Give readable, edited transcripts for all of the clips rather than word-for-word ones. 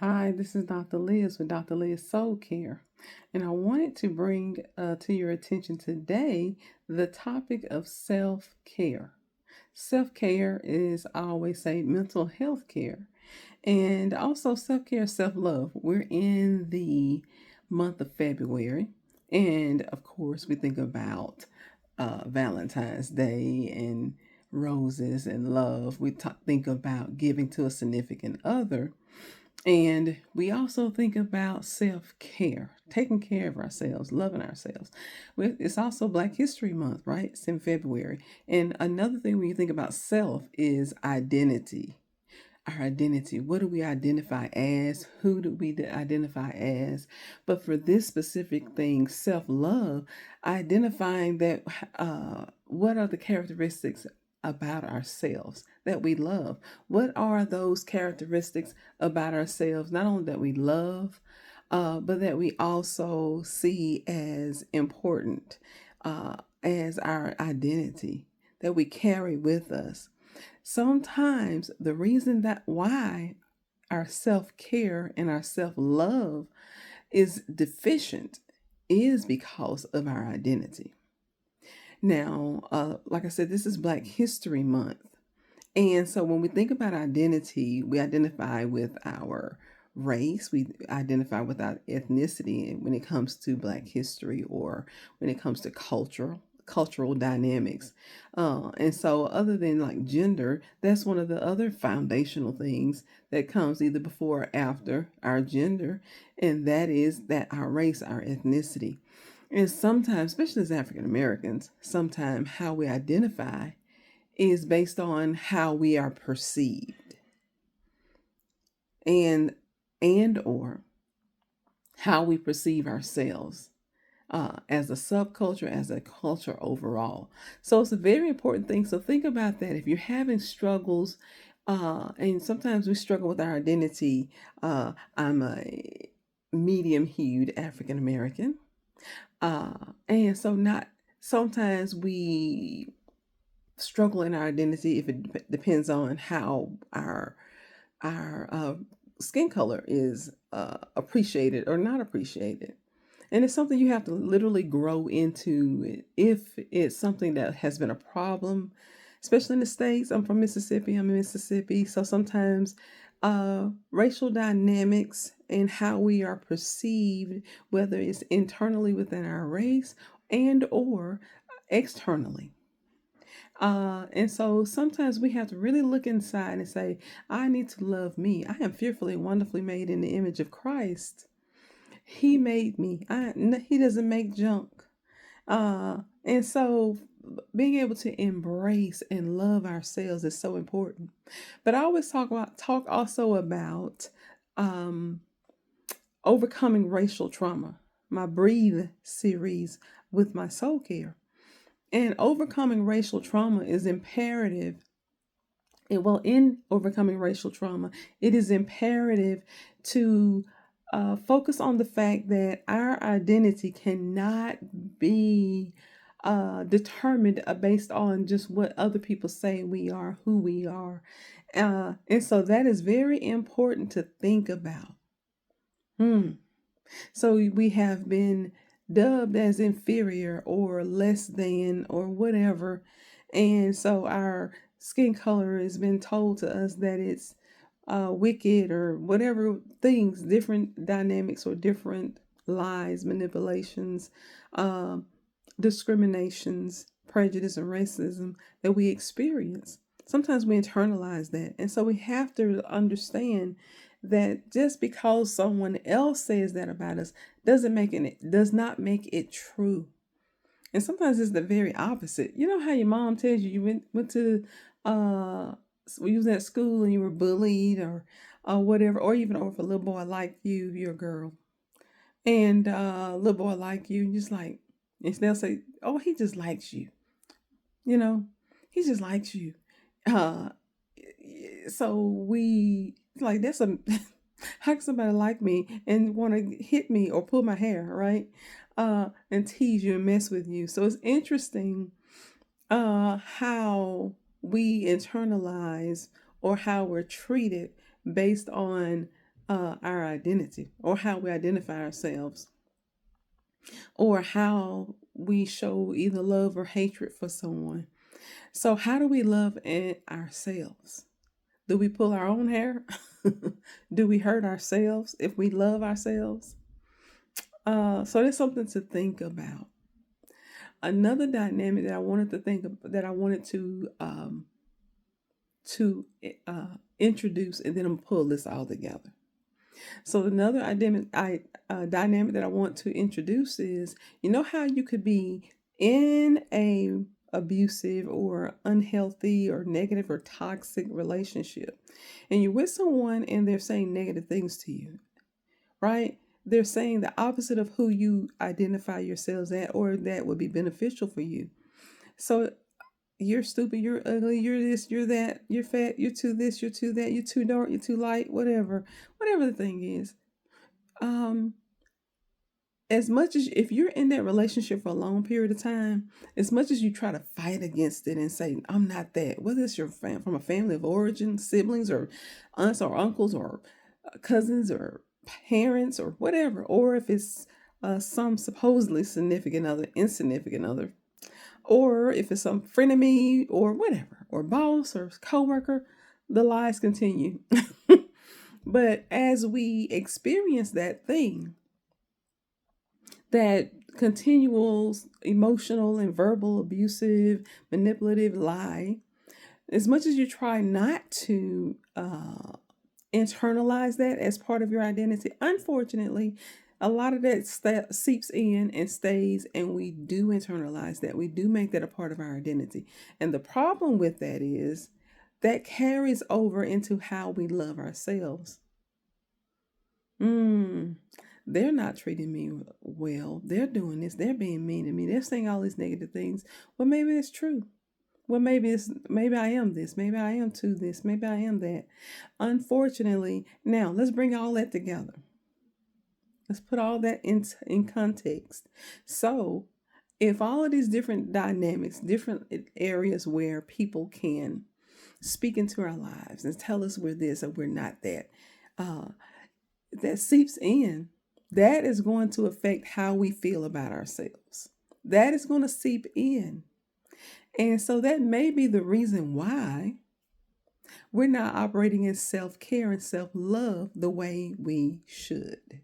Hi, this is Dr. Liz with Dr. Liz Soul Care, and I wanted to bring to your attention today the topic of self care. Self care is, I always say, mental health care, and also self care, self love. We're in the month of February, and of course, we think about Valentine's Day and roses and love. Think about giving to a significant other, and we also think about self care, taking care of ourselves, loving ourselves. It's also Black History Month, right? It's in February. And another thing when you think about self is identity. Our identity. What do we identify as? Who do we identify as? But for this specific thing, self love, identifying that what are the characteristics about ourselves that we love? What are those characteristics about ourselves, not only that we love, but that we also see as important as our identity that we carry with us? Sometimes the reason that why our self-care and our self-love is deficient is because of our identity. Now, like I said, this is Black History Month. And so when we think about identity, we identify with our race, we identify with our ethnicity when it comes to Black history or when it comes to cultural dynamics. And so other than like gender, that's one of the other foundational things that comes either before or after our gender, and that is that our race, our ethnicity. And sometimes, especially as African Americans, sometimes how we identify is based on how we are perceived and or how we perceive ourselves as a subculture, as a culture overall. So it's a very important thing. So think about that. If you're having struggles, and sometimes we struggle with our identity, I'm a medium hued African American. And so not sometimes we struggle in our identity if it depends on how our skin color is appreciated or not appreciated. And it's something you have to literally grow into if it's something that has been a problem, especially in the States. I'm from Mississippi. I'm in Mississippi. So sometimes racial dynamics and how we are perceived, whether it's internally within our race and or externally. And so sometimes we have to really look inside and say, I need to love me. I am fearfully and wonderfully made in the image of Christ. He made me. He doesn't make junk. And so being able to embrace and love ourselves is so important. But I always talk also about um, overcoming racial trauma. My Breathe series with my soul care. And overcoming racial trauma is imperative. And well, in overcoming racial trauma, it is imperative to focus on the fact that our identity cannot be determined based on just what other people say we are, who we are. And so that is very important to think about. Hmm. So we have been dubbed as inferior or less than or whatever. And so our skin color has been told to us that it's wicked or whatever things, different dynamics or different lies, manipulations, um, discriminations, prejudice, and racism that we experience. Sometimes we internalize that. And so we have to understand that just because someone else says that about us does not make it true. And sometimes it's the very opposite. You know how your mom tells you went to you was at school and you were bullied or whatever, or even or if a little boy liked you, you're a girl, and a little boy like you, just like, and they'll say, "Oh, he just likes you," you know, he just likes you. Uh, so we like that's a how can somebody like me and want to hit me or pull my hair, right? And tease you and mess with you. So it's interesting how we internalize or how we're treated based on our identity or how we identify ourselves or how we show either love or hatred for someone. So, how do we love ourselves? Do we pull our own hair? Do we hurt ourselves if we love ourselves? So there's something to think about. Another dynamic that I wanted to think of, that I wanted to introduce, and then I'm gonna pull this all together. So another dynamic that I want to introduce is, you know how you could be in a abusive or unhealthy or negative or toxic relationship, and you're with someone and they're saying negative things to you, right? They're saying the opposite of who you identify yourselves at or that would be beneficial for you. So you're stupid, you're ugly, you're this, you're that, you're fat, you're too this, you're too that, you're too dark, you're too light, whatever the thing is. Um, as much as if you're in that relationship for a long period of time, as much as you try to fight against it and say, I'm not that, whether it's from a family of origin, siblings or aunts or uncles or cousins or parents or whatever, or if it's some supposedly significant other, insignificant other, or if it's some frenemy or whatever, or boss or coworker, the lies continue. But as we experience that thing, that continual emotional and verbal abusive manipulative lie, as much as you try not to internalize that as part of your identity, unfortunately a lot of that seeps in and stays, and we do internalize that. We do make that a part of our identity, and the problem with that is that carries over into how we love ourselves. They're not treating me well. They're doing this. They're being mean to me. They're saying all these negative things. Well, maybe it's true. Well, maybe I am this. Maybe I am to this. Maybe I am that. Unfortunately, now let's bring all that together. Let's put all that in context. So, if all of these different dynamics, different areas where people can speak into our lives and tell us we're this or we're not that, uh, that seeps in, that is going to affect how we feel about ourselves. That is going to seep in. And so that may be the reason why we're not operating in self-care and self-love the way we should.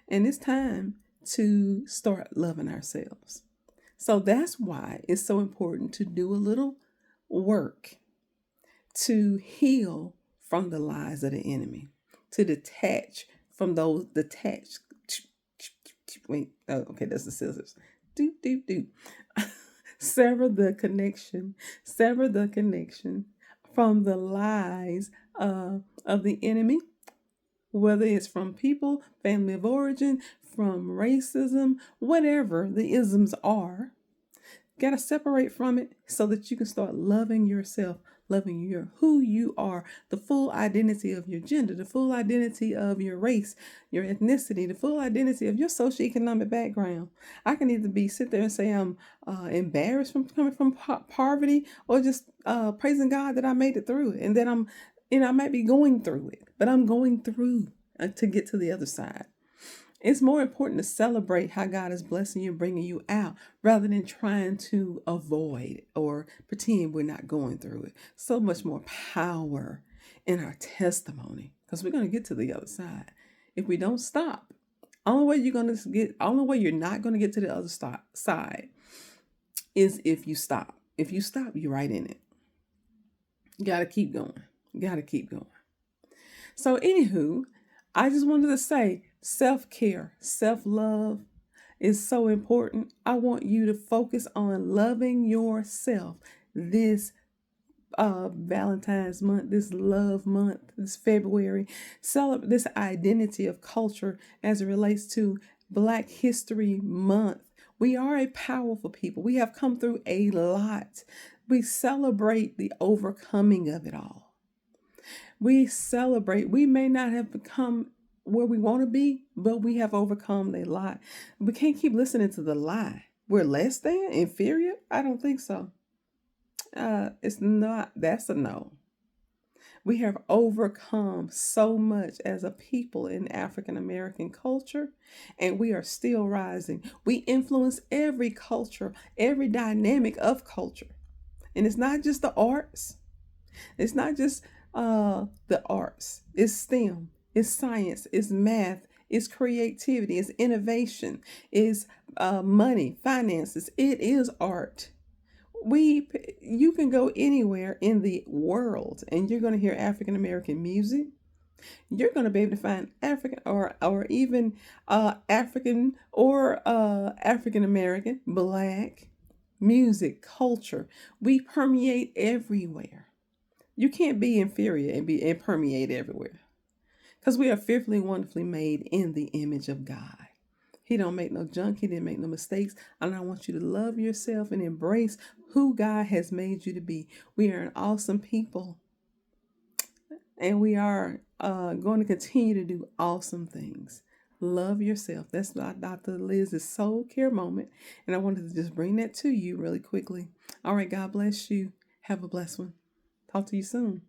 And it's time to start loving ourselves. So that's why it's so important to do a little work to heal from the lies of the enemy, to detach from those detached. Wait, oh, okay, that's the scissors. Do, do, do. Sever the connection from the lies of the enemy, whether it's from people, family of origin, from racism, whatever the isms are. Got to separate from it so that you can start loving yourself, loving who you are, the full identity of your gender, the full identity of your race, your ethnicity, the full identity of your socioeconomic background. I can either sit there and say I'm embarrassed from coming from poverty, or just praising God that I made it through it, and that I might be going through it, but I'm going through to get to the other side. It's more important to celebrate how God is blessing you and bringing you out rather than trying to avoid or pretend we're not going through it. So much more power in our testimony, because we're going to get to the other side. If we don't stop, only way you're not going to get to the other side is if you stop. If you stop, you're right in it. You got to keep going. So anywho, I just wanted to say self-care, self-love is so important. I want you to focus on loving yourself this Valentine's month, this love month, this February. Celebrate this identity of culture as it relates to Black History Month. We are a powerful people. We have come through a lot. We celebrate the overcoming of it all. We celebrate. We may not have become where we want to be, but we have overcome a lot. We can't keep listening to the lie. We're less than, inferior? I don't think so. It's not. That's a no. We have overcome so much as a people in African American culture, and we are still rising. We influence every culture, every dynamic of culture. And it's not just the arts, it's not just the arts, it's STEM, it's science, it's math, it's creativity, it's innovation, it's money, finances, it is art. we you can go anywhere in the world and you're going to hear African American music. You're going to be able to find African or even African or African American black music culture. We permeate everywhere. You can't be inferior and permeate everywhere, because we are fearfully and wonderfully made in the image of God. He don't make no junk. He didn't make no mistakes. And I want you to love yourself and embrace who God has made you to be. We are an awesome people, and we are going to continue to do awesome things. Love yourself. That's Dr. Liz's soul care moment. And I wanted to just bring that to you really quickly. All right. God bless you. Have a blessed one. Talk to you soon.